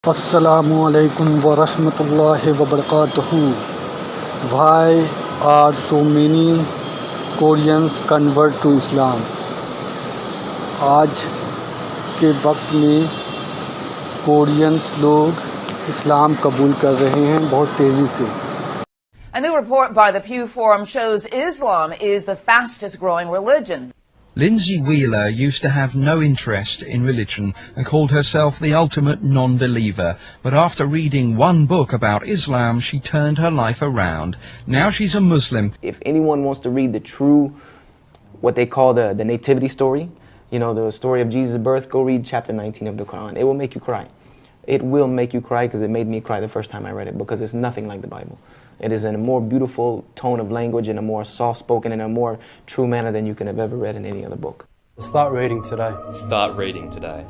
Assalamu alaikum wa rahmatullahi wa barakatuhu. Why are so many Koreans convert to Islam? आज के वक्त में Koreans लोग इस्लाम कबूल कर रहे हैं बहुत तेज़ी से. A new report by the Pew Forum shows Islam is the fastest growing religion. Lindsay Wheeler used to have no interest in religion and called herself the ultimate non-believer. But after reading one book about Islam, she turned her life around. Now she's a Muslim. If anyone wants to read the true, what they call the nativity story, you know, the story of Jesus' birth, go read chapter 19 of the Quran. It will make you cry. It will make you cry because it made me cry the first time I read it, because it's nothing like the Bible. It is in a more beautiful tone of language, in a more soft-spoken, in a more true manner than you can have ever read in any other book. Start reading today. Start reading today.